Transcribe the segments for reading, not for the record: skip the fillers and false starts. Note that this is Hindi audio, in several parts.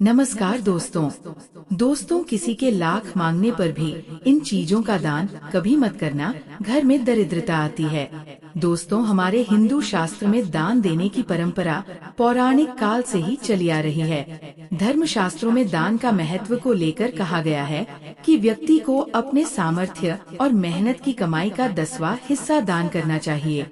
नमस्कार दोस्तों, किसी के लाख मांगने पर भी इन चीजों का दान कभी मत करना, घर में दरिद्रता आती है। दोस्तों, हमारे हिंदू शास्त्र में दान देने की परंपरा पौराणिक काल से ही चली आ रही है। धर्म शास्त्रों में दान का महत्व को लेकर कहा गया है कि व्यक्ति को अपने सामर्थ्य और मेहनत की कमाई का 10वां हिस्सा दान करना चाहिए।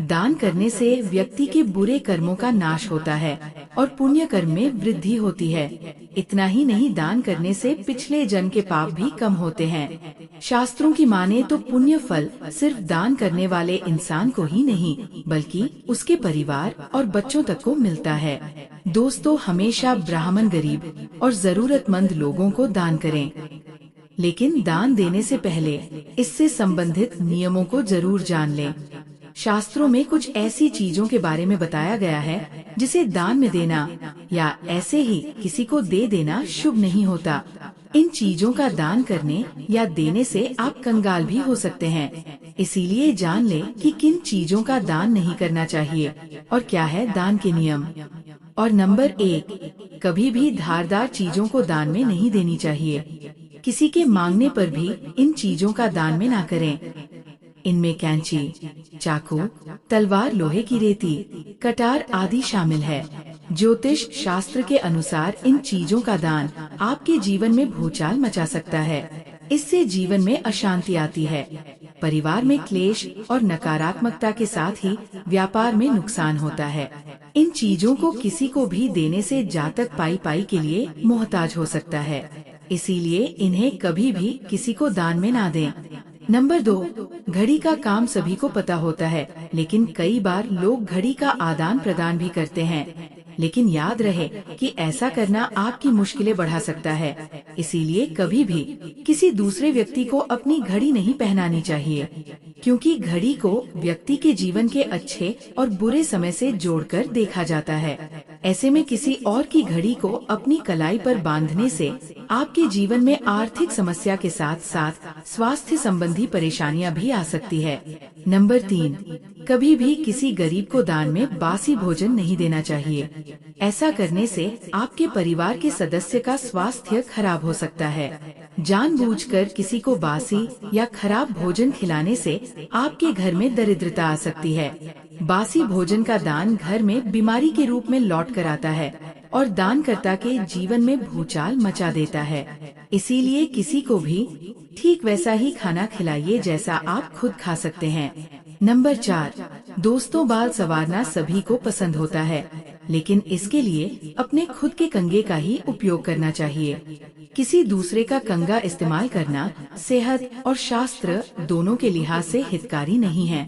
दान करने से व्यक्ति के बुरे कर्मों का नाश होता है और पुण्य कर्म में वृद्धि होती है। इतना ही नहीं, दान करने से पिछले जन्म के पाप भी कम होते हैं। शास्त्रों की माने तो पुण्य फल सिर्फ दान करने वाले इंसान को ही नहीं, बल्कि उसके परिवार और बच्चों तक को मिलता है। दोस्तों, हमेशा ब्राह्मण, गरीब और जरूरतमंद लोगों को दान करें, लेकिन दान देने से पहले इससे संबंधित नियमों को जरूर जान लें। शास्त्रों में कुछ ऐसी चीजों के बारे में बताया गया है जिसे दान में देना या ऐसे ही किसी को दे देना शुभ नहीं होता। इन चीजों का दान करने या देने से आप कंगाल भी हो सकते हैं। इसीलिए जान लें कि किन चीजों का दान नहीं करना चाहिए और क्या है दान के नियम। और नंबर 1, कभी भी धारदार चीजों को दान में नहीं देनी चाहिए। किसी के मांगने पर भी इन चीजों का दान में ना करें। इनमें कैंची, चाकू, तलवार, लोहे की रेती, कटार आदि शामिल है। ज्योतिष शास्त्र के अनुसार इन चीजों का दान आपके जीवन में भूचाल मचा सकता है। इससे जीवन में अशांति आती है, परिवार में क्लेश और नकारात्मकता के साथ ही व्यापार में नुकसान होता है। इन चीजों को किसी को भी देने से जातक पाई के लिए मोहताज हो सकता है। इसीलिए इन्हें कभी भी किसी को दान में ना दें। नंबर 2, घड़ी का काम सभी को पता होता है, लेकिन कई बार लोग घड़ी का आदान प्रदान भी करते हैं। लेकिन याद रहे कि ऐसा करना आपकी मुश्किलें बढ़ा सकता है। इसीलिए कभी भी किसी दूसरे व्यक्ति को अपनी घड़ी नहीं पहनानी चाहिए, क्योंकि घड़ी को व्यक्ति के जीवन के अच्छे और बुरे समय से जोड़कर देखा जाता है। ऐसे में किसी और की घड़ी को अपनी कलाई पर बांधने से आपके जीवन में आर्थिक समस्या के साथ साथ स्वास्थ्य संबंधी परेशानियां भी आ सकती है। नंबर 3, कभी भी किसी गरीब को दान में बासी भोजन नहीं देना चाहिए। ऐसा करने से आपके परिवार के सदस्य का स्वास्थ्य खराब हो सकता है। जानबूझकर किसी को बासी या खराब भोजन खिलाने से आपके घर में दरिद्रता आ सकती है। बासी भोजन का दान घर में बीमारी के रूप में लौट कर आता है और दानकर्ता के जीवन में भूचाल मचा देता है। इसीलिए किसी को भी ठीक वैसा ही खाना खिलाइए जैसा आप खुद खा सकते हैं। नंबर 4, दोस्तों, बाल संवारना सभी को पसंद होता है, लेकिन इसके लिए अपने खुद के कंघे का ही उपयोग करना चाहिए। किसी दूसरे का कंघा इस्तेमाल करना सेहत और शास्त्र दोनों के लिहाज से हितकारी नहीं है।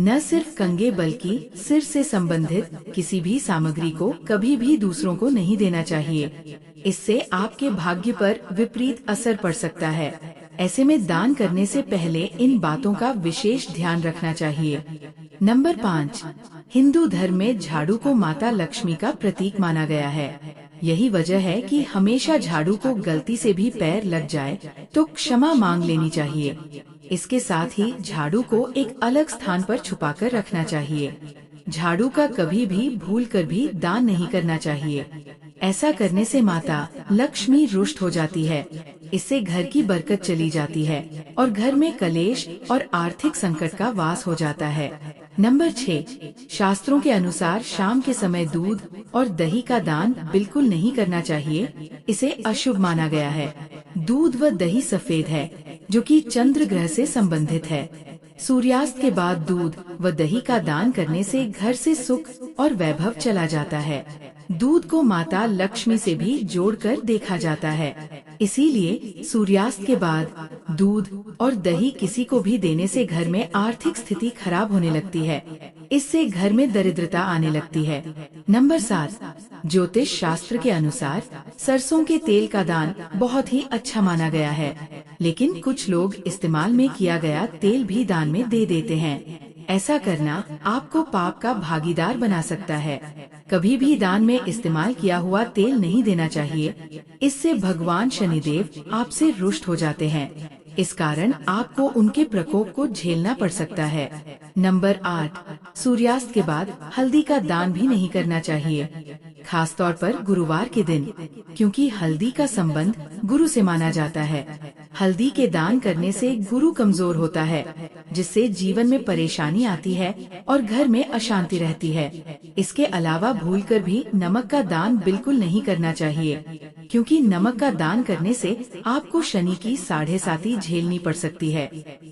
न सिर्फ कंघे बल्कि सिर से संबंधित किसी भी सामग्री को कभी भी दूसरों को नहीं देना चाहिए। इससे आपके भाग्य पर विपरीत असर पड़ सकता है। ऐसे में दान करने से पहले इन बातों का विशेष ध्यान रखना चाहिए। नंबर 5, हिंदू धर्म में झाड़ू को माता लक्ष्मी का प्रतीक माना गया है। यही वजह है कि हमेशा झाड़ू को गलती से भी पैर लग जाए तो क्षमा मांग लेनी चाहिए। इसके साथ ही झाड़ू को एक अलग स्थान पर छुपाकर रखना चाहिए। झाड़ू का कभी भी भूल कर भी दान नहीं करना चाहिए। ऐसा करने से माता लक्ष्मी रुष्ट हो जाती है। इससे घर की बरकत चली जाती है और घर में कलेश और आर्थिक संकट का वास हो जाता है। नंबर 6, शास्त्रों के अनुसार शाम के समय दूध और दही का दान बिल्कुल नहीं करना चाहिए। इसे अशुभ माना गया है। दूध व दही सफेद है, जो कि चंद्र ग्रह से संबंधित है। सूर्यास्त के बाद दूध व दही का दान करने से घर से सुख और वैभव चला जाता है। दूध को माता लक्ष्मी से भी जोड़कर देखा जाता है। इसीलिए सूर्यास्त के बाद दूध और दही किसी को भी देने से घर में आर्थिक स्थिति खराब होने लगती है। इससे घर में दरिद्रता आने लगती है। नंबर 7, ज्योतिष शास्त्र के अनुसार सरसों के तेल का दान बहुत ही अच्छा माना गया है, लेकिन कुछ लोग इस्तेमाल में किया गया तेल भी दान में दे देते हैं। ऐसा करना आपको पाप का भागीदार बना सकता है। कभी भी दान में इस्तेमाल किया हुआ तेल नहीं देना चाहिए। इससे भगवान शनिदेव आपसे रुष्ट हो जाते हैं। इस कारण आपको उनके प्रकोप को झेलना पड़ सकता है। नंबर 8, सूर्यास्त के बाद हल्दी का दान भी नहीं करना चाहिए। खासतौर पर गुरुवार के दिन, क्योंकि हल्दी का संबंध गुरु से माना जाता है। हल्दी के दान करने से गुरु कमजोर होता है, जिससे जीवन में परेशानी आती है और घर में अशांति रहती है। इसके अलावा भूलकर भी नमक का दान बिल्कुल नहीं करना चाहिए, क्योंकि नमक का दान करने से आपको शनि की 7.5 झेलनी पड़ सकती है।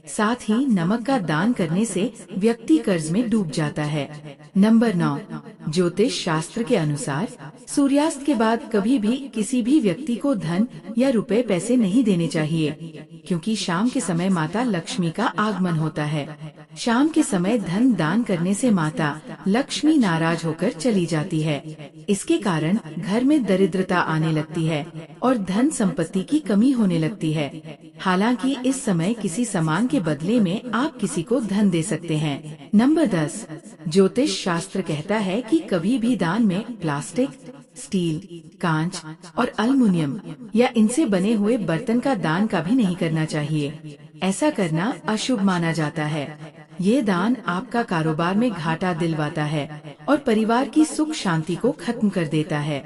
साथ ही नमक का दान करने से व्यक्ति कर्ज में डूब जाता है। नंबर 9, ज्योतिष शास्त्र के अनुसार सूर्यास्त के बाद कभी भी किसी भी व्यक्ति को धन या रुपए पैसे नहीं देने चाहिए, क्योंकि शाम के समय माता लक्ष्मी का आगमन होता है। शाम के समय धन दान करने से माता लक्ष्मी नाराज होकर चली जाती है। इसके कारण घर में दरिद्रता आने लगती है और धन संपत्ति की कमी होने लगती है। हालांकि इस समय किसी सामान के बदले में आप किसी को धन दे सकते हैं। नंबर 10, ज्योतिष शास्त्र कहता है कि कभी भी दान में प्लास्टिक, स्टील, कांच और एल्युमिनियम या इनसे बने हुए बर्तन का दान कभी नहीं करना चाहिए। ऐसा करना अशुभ माना जाता है। ये दान आपका कारोबार में घाटा दिलवाता है और परिवार की सुख शांति को खत्म कर देता है।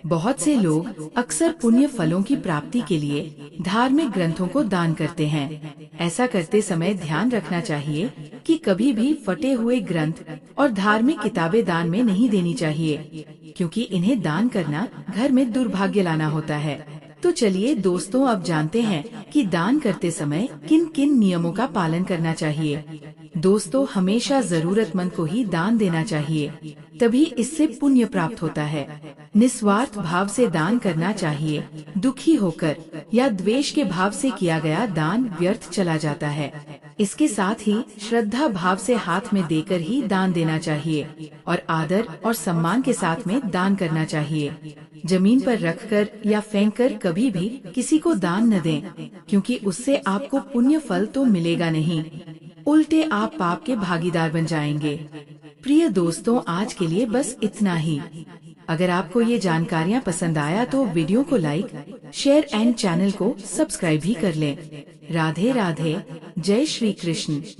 बहुत से लोग अक्सर पुण्य फलों की प्राप्ति के लिए धार्मिक ग्रंथों को दान करते हैं। ऐसा करते समय ध्यान रखना चाहिए कि कभी भी फटे हुए ग्रंथ और धार्मिक किताबें दान में नहीं देनी चाहिए, क्योंकि इन्हें दान करना घर में दुर्भाग्य लाना होता है। तो चलिए दोस्तों, अब जानते हैं कि दान करते समय किन किन नियमों का पालन करना चाहिए। दोस्तों, हमेशा जरूरतमंद को ही दान देना चाहिए, तभी इससे पुण्य प्राप्त होता है। निस्वार्थ भाव से दान करना चाहिए। दुखी होकर या द्वेष के भाव से किया गया दान व्यर्थ चला जाता है। इसके साथ ही श्रद्धा भाव से हाथ में देकर ही दान देना चाहिए और आदर और सम्मान के साथ में दान करना चाहिए। जमीन पर रखकर या फेंककर कभी भी किसी को दान न दें, क्योंकि उससे आपको पुण्य फल तो मिलेगा नहीं, उल्टे आप पाप के भागीदार बन जाएंगे। प्रिय दोस्तों, आज के लिए बस इतना ही। अगर आपको ये जानकारियाँ पसंद आया तो वीडियो को लाइक, शेयर एंड चैनल को सब्सक्राइब भी कर लें। राधे राधे, जय श्री कृष्ण।